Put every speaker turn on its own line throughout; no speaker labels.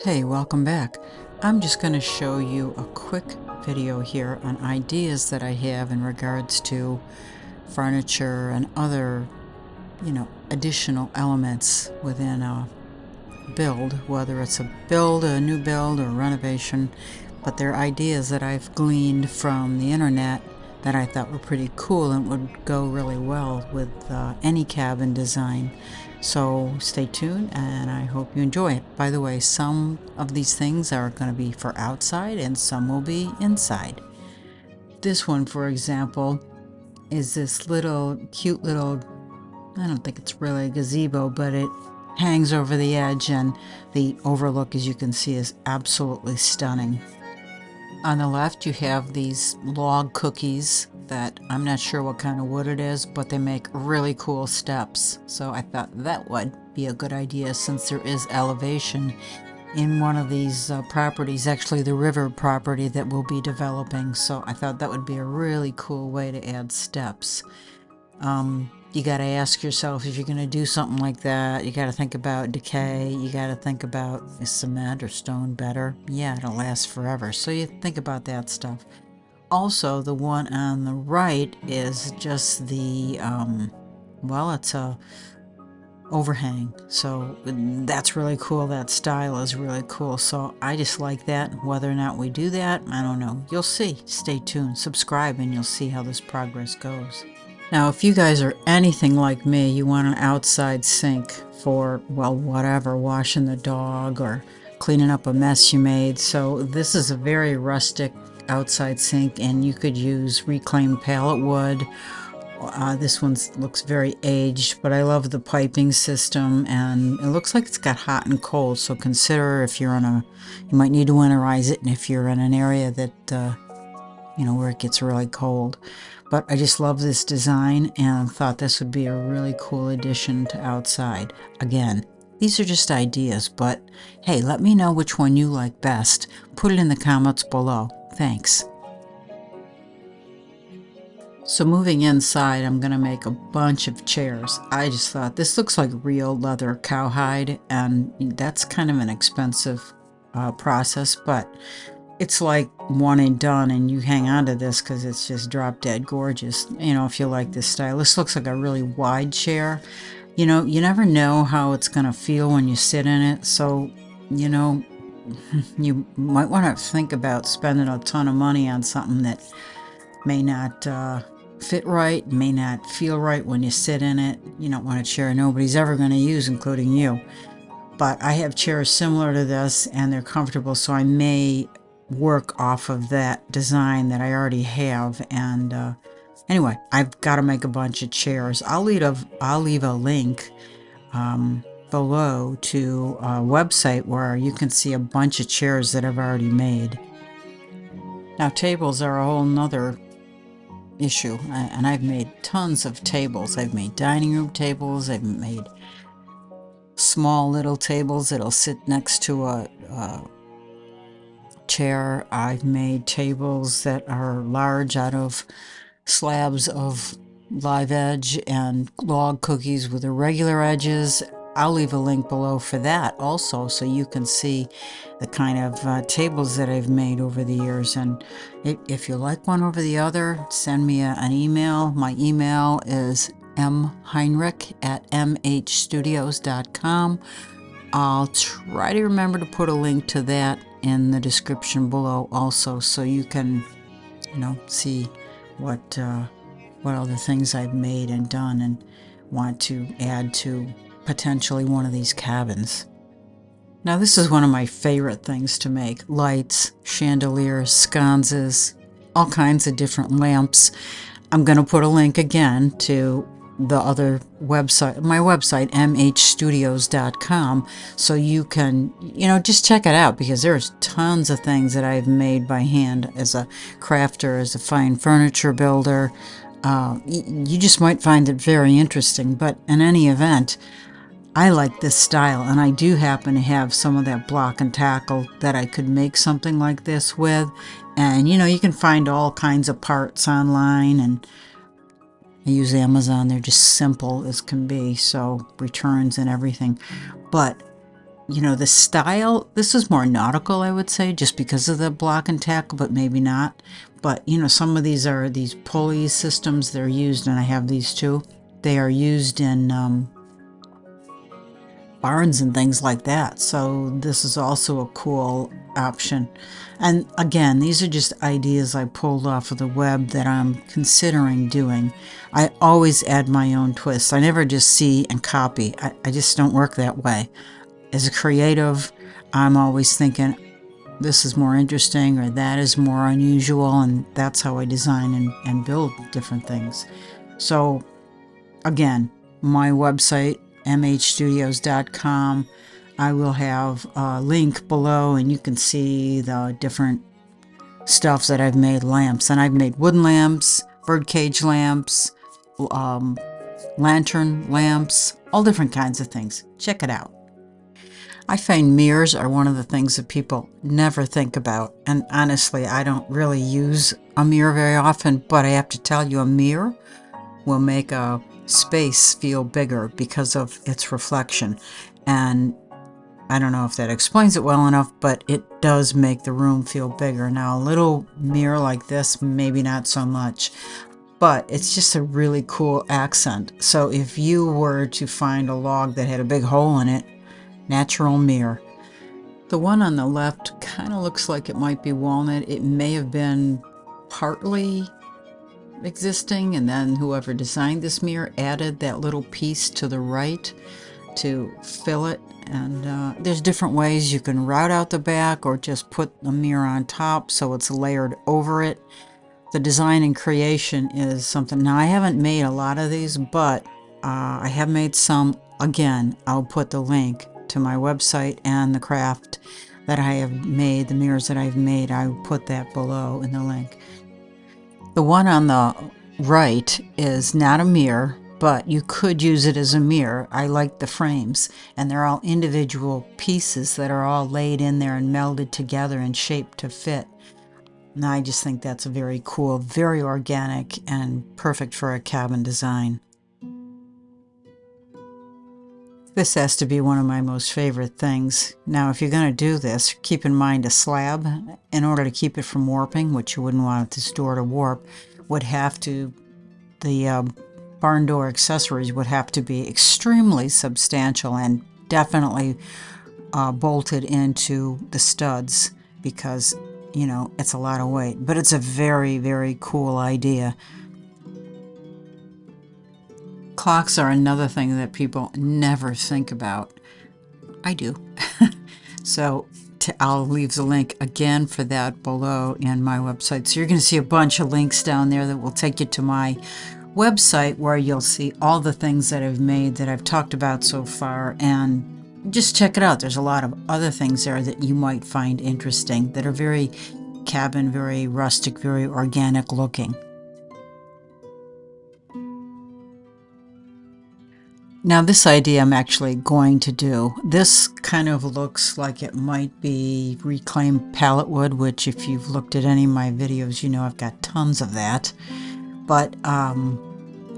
Hey, welcome back. I'm just going to show you a quick video here on ideas that I have in regards to furniture and other, additional elements within a build, whether it's a new build, or renovation. But they're ideas that I've gleaned from the internet that I thought were pretty cool and would go really well with any cabin design. So stay tuned and I hope you enjoy it. By the way, some of these things are going to be for outside and some will be inside. This one, for example, is this cute little, I don't think it's really a gazebo, but it hangs over the edge, and the overlook, as you can see, is absolutely stunning. On the left, you have these log cookies that I'm not sure what kind of wood it is, but they make really cool steps. So I thought that would be a good idea since there is elevation in one of these properties, actually the river property that we'll be developing. So I thought that would be a really cool way to add steps. You got to ask yourself, if you're going to do something like that, you got to think about decay. You got to think about, is cement or stone better? Yeah, it'll last forever. So you think about that stuff. Also, the one on the right is just the, it's a overhang. So that's really cool. That style is really cool. So I just like that. Whether or not we do that, I don't know. You'll see. Stay tuned. Subscribe and you'll see how this progress goes. Now, if you guys are anything like me, you want an outside sink for, well, whatever, washing the dog or cleaning up a mess you made. So this is a very rustic outside sink, and you could use reclaimed pallet wood. This one looks very aged, but I love the piping system, and it looks like it's got hot and cold. So consider if you're you might need to winterize it, and if you're in an area that, where it gets really cold. But I just love this design and thought this would be a really cool addition to outside. Again, these are just ideas, but hey, let me know which one you like best. Put it in the comments below. Thanks. So moving inside, I'm going to make a bunch of chairs. I just thought this looks like real leather cowhide, and that's kind of an expensive process, but it's like one and done, and you hang on to this because it's just drop dead gorgeous. If you like this style, this looks like a really wide chair. You never know how it's going to feel when you sit in it. So, you might want to think about spending a ton of money on something that may not fit right, may not feel right when you sit in it. You don't want a chair nobody's ever going to use, including you. But I have chairs similar to this, and they're comfortable, so I may work off of that design that I already have. And anyway, I've got to make a bunch of chairs. I'll leave a link below to a website where you can see a bunch of chairs that I've already made. Now, tables are a whole nother issue, and I've made tons of tables. I've made dining room tables. I've made small little tables that'll sit next to a chair. I've made tables that are large out of slabs of live edge and log cookies with irregular edges. I'll leave a link below for that also, so you can see the kind of tables that I've made over the years. And if you like one over the other, send me an email. My email is mheinrich@mhstudios.com. I'll try to remember to put a link to that in the description below also, so you can, see what other things I've made and done and want to add to potentially one of these cabins. Now, this is one of my favorite things to make: lights, chandeliers, sconces, all kinds of different lamps. I'm going to put a link again to the other website, my website, mhstudios.com, so you can, just check it out, because there's tons of things that I've made by hand as a crafter, as a fine furniture builder. You just might find it very interesting. But in any event, I like this style, and I do happen to have some of that block and tackle that I could make something like this with. And you can find all kinds of parts online, and I use Amazon. They're just simple as can be, so returns and everything. But you know, the style, this is more nautical, I would say, just because of the block and tackle, but maybe not. But, you know, some of these are these pulley systems. They're used, and I have these too. They are used in barns and things like that. So this is also a cool option. And again, these are just ideas I pulled off of the web that I'm considering doing. I always add my own twist. I never just see and copy. I just don't work that way. As a creative, I'm always thinking, this is more interesting or that is more unusual, and that's how I design and build different things. So again, my website, mhstudios.com, I will have a link below, and you can see the different stuff that I've made. Lamps, and I've made wooden lamps, birdcage lamps, lantern lamps, all different kinds of things. Check it out. I find mirrors are one of the things that people never think about. And honestly, I don't really use a mirror very often, but I have to tell you, a mirror will make a space feel bigger because of its reflection. And I don't know if that explains it well enough, but it does make the room feel bigger. Now, a little mirror like this, maybe not so much, but it's just a really cool accent. So if you were to find a log that had a big hole in it, natural mirror. The one on the left kind of looks like it might be walnut. It may have been partly existing, and then whoever designed this mirror added that little piece to the right to fill it. And there's different ways you can route out the back or just put the mirror on top so it's layered over it. The design and creation is something. Now, I haven't made a lot of these, but I have made some. Again, I'll put the link to my website and the craft that I have made, the mirrors that I've made. I will put that below in the link. The one on the right is not a mirror, but you could use it as a mirror. I like the frames, and they're all individual pieces that are all laid in there and melded together and shaped to fit. And I just think that's very cool, very organic, and perfect for a cabin design. This has to be one of my most favorite things. Now, if you're going to do this, keep in mind a slab, in order to keep it from warping, which you wouldn't want this door to warp, would have to, the barn door accessories would have to be extremely substantial and definitely bolted into the studs, because, you know, it's a lot of weight. But it's a very, very cool idea. Clocks are another thing that people never think about. I do. So I'll leave the link again for that below in my website. So you're going to see a bunch of links down there that will take you to my website, where you'll see all the things that I've made that I've talked about so far. And just check it out. There's a lot of other things there that you might find interesting that are very cabin, very rustic, very organic looking. Now, this idea I'm actually going to do. This kind of looks like it might be reclaimed pallet wood, which if you've looked at any of my videos, you know I've got tons of that. But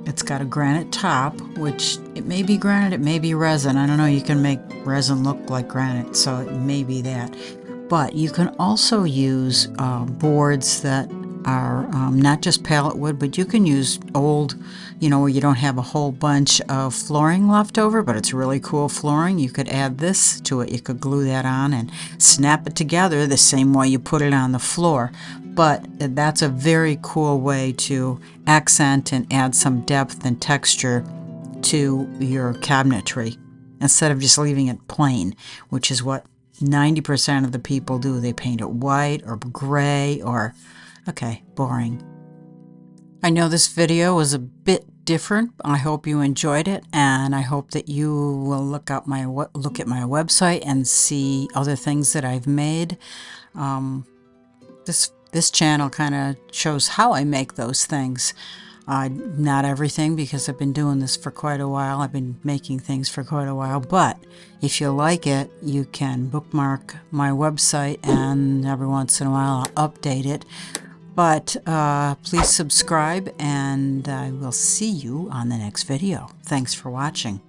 it's got a granite top, which it may be granite, it may be resin. I don't know, you can make resin look like granite, so it may be that. But you can also use boards that are not just pallet wood, but you can use old, you know, where you don't have a whole bunch of flooring left over, but it's really cool flooring. You could add this to it. You could glue that on and snap it together the same way you put it on the floor. But that's a very cool way to accent and add some depth and texture to your cabinetry, instead of just leaving it plain, which is what 90% of the people do. They paint it white or gray or, okay, boring. I know this video was a bit different. I hope you enjoyed it, and I hope that you will look at my website and see other things that I've made. This channel kind of shows how I make those things. Not everything, because I've been doing this for quite a while. I've been making things for quite a while, but if you like it, you can bookmark my website, and every once in a while I'll update it. But please subscribe, and I will see you on the next video. Thanks for watching.